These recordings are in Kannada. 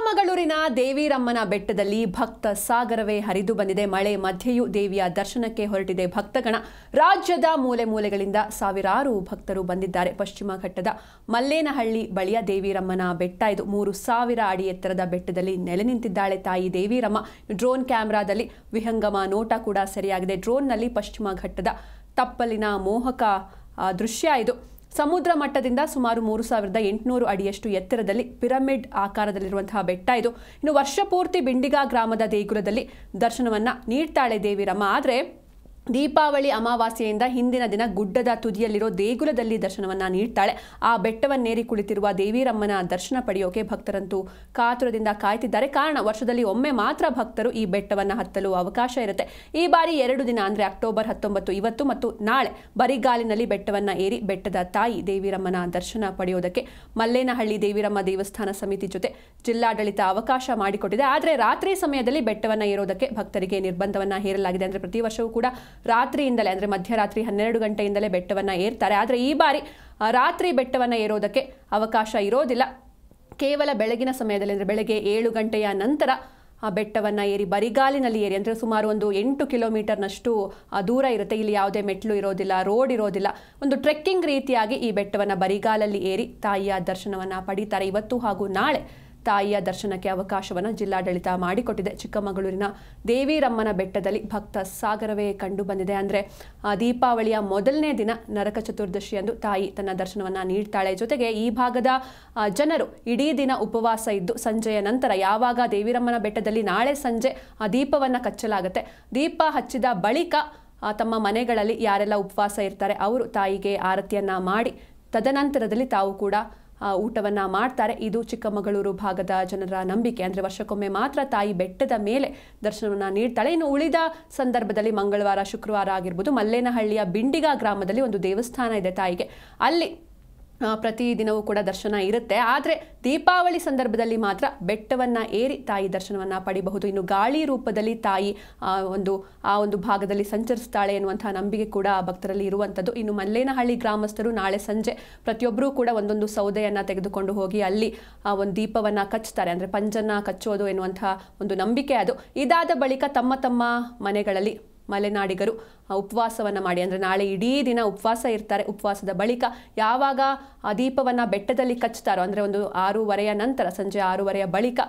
ಚಿಕ್ಕಮಗಳೂರಿನ ದೇವಿರಮ್ಮನ ಬೆಟ್ಟದಲ್ಲಿ ಭಕ್ತ ಸಾಗರವೇ ಹರಿದು ಬಂದಿದೆ. ಮಳೆ ಮಧ್ಯೆಯೂ ದೇವಿಯ ದರ್ಶನಕ್ಕೆ ಹೊರಟಿದೆ ಭಕ್ತಗಣ. ರಾಜ್ಯದ ಮೂಲೆ ಮೂಲೆಗಳಿಂದ ಸಾವಿರಾರು ಭಕ್ತರು ಬಂದಿದ್ದಾರೆ. ಪಶ್ಚಿಮ ಘಟ್ಟದ ಮಲ್ಲೇನಹಳ್ಳಿ ಬಳಿಯ ದೇವಿರಮ್ಮನ ಬೆಟ್ಟ ಇದು. 3000 ಅಡಿ ಎತ್ತರದ ಬೆಟ್ಟದಲ್ಲಿ ನೆಲೆ ನಿಂತಿದ್ದಾಳೆ ತಾಯಿ ದೇವಿರಮ್ಮ. ಡ್ರೋನ್ ಕ್ಯಾಮೆರಾದಲ್ಲಿ ವಿಹಂಗಮ ನೋಟ ಕೂಡ ಸರಿಯಾಗಿದೆ. ಡ್ರೋನ್ನಲ್ಲಿ ಪಶ್ಚಿಮ ಘಟ್ಟದ ತಪ್ಪಲಿನ ಮೋಹಕ ದೃಶ್ಯ ಇದು. ಸಮುದ್ರ ಮಟ್ಟದಿಂದ ಸುಮಾರು 3800 ಅಡಿಯಷ್ಟು ಎತ್ತರದಲ್ಲಿ ಪಿರಮಿಡ್ ಆಕಾರದಲ್ಲಿರುವಂತಹ ಬೆಟ್ಟ ಇದು. ಇನ್ನು ವರ್ಷಪೂರ್ತಿ ಬಿಂಡಿಗ ಗ್ರಾಮದ ದೇಗುಲದಲ್ಲಿ ದರ್ಶನವನ್ನ ನೀಡ್ತಾಳೆ ದೇವಿರಮ್ಮ. ಆದರೆ ದೀಪಾವಳಿ ಅಮಾವಾಸ್ಯೆಯಿಂದ ಹಿಂದಿನ ದಿನ ಗುಡ್ಡದ ತುದಿಯಲ್ಲಿರೋ ದೇಗುಲದಲ್ಲಿ ದರ್ಶನವನ್ನ ನೀಡ್ತಾಳೆ. ಆ ಬೆಟ್ಟವನ್ನೇರಿ ಕುಳಿತಿರುವ ದೇವಿರಮ್ಮನ ದರ್ಶನ ಪಡೆಯೋಕೆ ಭಕ್ತರಂತೂ ಕಾತುರದಿಂದ ಕಾಯ್ತಿದ್ದಾರೆ. ಕಾರಣ ವರ್ಷದಲ್ಲಿ ಒಮ್ಮೆ ಮಾತ್ರ ಭಕ್ತರು ಈ ಬೆಟ್ಟವನ್ನು ಹತ್ತಲು ಅವಕಾಶ ಇರುತ್ತೆ. ಈ ಬಾರಿ 2 ದಿನ ಅಂದರೆ ಅಕ್ಟೋಬರ್ 19 ಇವತ್ತು ಮತ್ತು ನಾಳೆ ಬರಿಗಾಲಿನಲ್ಲಿ ಬೆಟ್ಟವನ್ನ ಏರಿ ಬೆಟ್ಟದ ತಾಯಿ ದೇವಿರಮ್ಮನ ದರ್ಶನ ಪಡೆಯೋದಕ್ಕೆ ಮಲ್ಲೇನಹಳ್ಳಿ ದೇವಿರಮ್ಮ ದೇವಸ್ಥಾನ ಸಮಿತಿ ಜೊತೆ ಜಿಲ್ಲಾಡಳಿತ ಅವಕಾಶ ಮಾಡಿಕೊಟ್ಟಿದೆ. ಆದರೆ ರಾತ್ರಿ ಸಮಯದಲ್ಲಿ ಬೆಟ್ಟವನ್ನ ಏರೋದಕ್ಕೆ ಭಕ್ತರಿಗೆ ನಿರ್ಬಂಧವನ್ನ ಹೇರಲಾಗಿದೆ. ಅಂದರೆ ಪ್ರತಿ ವರ್ಷವೂ ಕೂಡ ರಾತ್ರಿಯಿಂದಲೇ ಅಂದರೆ ಮಧ್ಯರಾತ್ರಿ 12 ಗಂಟೆಯಿಂದಲೇ ಬೆಟ್ಟವನ್ನು ಏರ್ತಾರೆ. ಆದರೆ ಈ ಬಾರಿ ರಾತ್ರಿ ಬೆಟ್ಟವನ್ನು ಏರೋದಕ್ಕೆ ಅವಕಾಶ ಇರೋದಿಲ್ಲ. ಕೇವಲ ಬೆಳಗಿನ ಸಮಯದಲ್ಲಿ ಅಂದರೆ ಬೆಳಗ್ಗೆ 7 ಗಂಟೆಯ ನಂತರ ಆ ಬೆಟ್ಟವನ್ನು ಏರಿ ಬರಿಗಾಲಿನಲ್ಲಿ ಏರಿ ಅಂದರೆ ಸುಮಾರು ಒಂದು 8 ಕಿಲೋಮೀಟರ್ನಷ್ಟು ದೂರ ಇರುತ್ತೆ. ಇಲ್ಲಿ ಯಾವುದೇ ಮೆಟ್ಲು ಇರೋದಿಲ್ಲ, ರೋಡ್ ಇರೋದಿಲ್ಲ. ಒಂದು ಟ್ರೆಕ್ಕಿಂಗ್ ರೀತಿಯಾಗಿ ಈ ಬೆಟ್ಟವನ್ನು ಬರಿಗಾಲಲ್ಲಿ ಏರಿ ತಾಯಿಯ ದರ್ಶನವನ್ನು ಪಡೀತಾರೆ. ಇವತ್ತು ಹಾಗೂ ನಾಳೆ ತಾಯಿಯ ದರ್ಶನಕ್ಕೆ ಅವಕಾಶವನ್ನು ಜಿಲ್ಲಾಡಳಿತ ಮಾಡಿಕೊಟ್ಟಿದೆ. ಚಿಕ್ಕಮಗಳೂರಿನ ದೇವಿರಮ್ಮನ ಬೆಟ್ಟದಲ್ಲಿ ಭಕ್ತ ಸಾಗರವೇ ಕಂಡು ಬಂದಿದೆ. ಅಂದರೆ ದೀಪಾವಳಿಯ ಮೊದಲನೇ ದಿನ ನರಕ ಚತುರ್ದಶಿಯಂದು ತಾಯಿ ತನ್ನ ದರ್ಶನವನ್ನು ನೀಡ್ತಾಳೆ. ಜೊತೆಗೆ ಈ ಭಾಗದ ಜನರು ಇಡೀ ದಿನ ಉಪವಾಸ ಇದ್ದು ಸಂಜೆಯ ನಂತರ ಯಾವಾಗ ದೇವಿರಮ್ಮನ ಬೆಟ್ಟದಲ್ಲಿ ನಾಳೆ ಸಂಜೆ ದೀಪವನ್ನು ಕಚ್ಚಲಾಗುತ್ತೆ, ದೀಪ ಹಚ್ಚಿದ ಬಳಿಕ ತಮ್ಮ ಮನೆಗಳಲ್ಲಿ ಯಾರೆಲ್ಲ ಉಪವಾಸ ಇರ್ತಾರೆ ಅವರು ತಾಯಿಗೆ ಆರತಿಯನ್ನು ಮಾಡಿ ತದನಂತರದಲ್ಲಿ ತಾವು ಕೂಡ ಊಟವನ್ನ ಮಾಡ್ತಾರೆ. ಇದು ಚಿಕ್ಕಮಗಳೂರು ಭಾಗದ ಜನರ ನಂಬಿಕೆ. ಅಂದರೆ ವರ್ಷಕ್ಕೊಮ್ಮೆ ಮಾತ್ರ ತಾಯಿ ಬೆಟ್ಟದ ಮೇಲೆ ದರ್ಶನವನ್ನ ನೀಡ್ತಾಳೆ. ಇನ್ನು ಉಳಿದ ಸಂದರ್ಭದಲ್ಲಿ ಮಂಗಳವಾರ, ಶುಕ್ರವಾರ ಆಗಿರ್ಬೋದು ಮಲ್ಲೇನಹಳ್ಳಿಯ ಬಿಂಡಿಗ ಗ್ರಾಮದಲ್ಲಿ ಒಂದು ದೇವಸ್ಥಾನ ಇದೆ ತಾಯಿಗೆ. ಅಲ್ಲಿ ಪ್ರತಿದಿನವೂ ಕೂಡ ದರ್ಶನ ಇರುತ್ತೆ. ಆದರೆ ದೀಪಾವಳಿ ಸಂದರ್ಭದಲ್ಲಿ ಮಾತ್ರ ಬೆಟ್ಟವನ್ನು ಏರಿ ತಾಯಿ ದರ್ಶನವನ್ನು ಪಡಿಬಹುದು. ಇನ್ನು ಗಾಳಿ ರೂಪದಲ್ಲಿ ತಾಯಿ ಆ ಒಂದು ಭಾಗದಲ್ಲಿ ಸಂಚರಿಸ್ತಾಳೆ ಎನ್ನುವಂತಹ ನಂಬಿಕೆ ಕೂಡ ಭಕ್ತರಲ್ಲಿ ಇರುವಂಥದ್ದು. ಇನ್ನು ಮಲ್ಲೇನಹಳ್ಳಿ ಗ್ರಾಮಸ್ಥರು ನಾಳೆ ಸಂಜೆ ಪ್ರತಿಯೊಬ್ಬರೂ ಕೂಡ ಒಂದೊಂದು ಸೌದೆಯನ್ನು ತೆಗೆದುಕೊಂಡು ಹೋಗಿ ಅಲ್ಲಿ ಒಂದು ದೀಪವನ್ನು ಕಚ್ಚುತ್ತಾರೆ. ಅಂದರೆ ಪಂಜನ್ನು ಕಚ್ಚೋದು ಎನ್ನುವಂತಹ ಒಂದು ನಂಬಿಕೆ ಅದು. ಇದಾದ ಬಳಿಕ ತಮ್ಮ ತಮ್ಮ ಮನೆಗಳಲ್ಲಿ ಮಲೆನಾಡಿಗರು ಉಪವಾಸವನ್ನು ಮಾಡಿ ಅಂದರೆ ನಾಳೆ ಇಡೀ ದಿನ ಉಪವಾಸ ಇರ್ತಾರೆ. ಉಪವಾಸದ ಬಳಿಕ ಯಾವಾಗ ದೀಪವನ್ನು ಬೆಟ್ಟದಲ್ಲಿ ಕಚ್ಚುತ್ತಾರೋ ಅಂದರೆ ಒಂದು 6:30 ನಂತರ ಸಂಜೆ 6:30 ಬಳಿಕ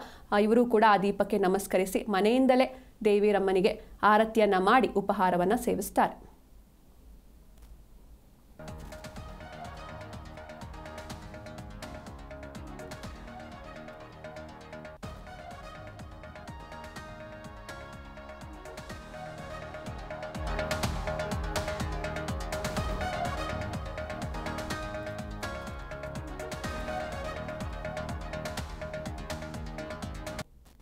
ಇವರು ಕೂಡ ಆ ದೀಪಕ್ಕೆ ನಮಸ್ಕರಿಸಿ ಮನೆಯಿಂದಲೇ ದೇವಿರಮ್ಮನಿಗೆ ಆರತಿಯನ್ನು ಮಾಡಿ ಉಪಹಾರವನ್ನು ಸೇವಿಸ್ತಾರೆ.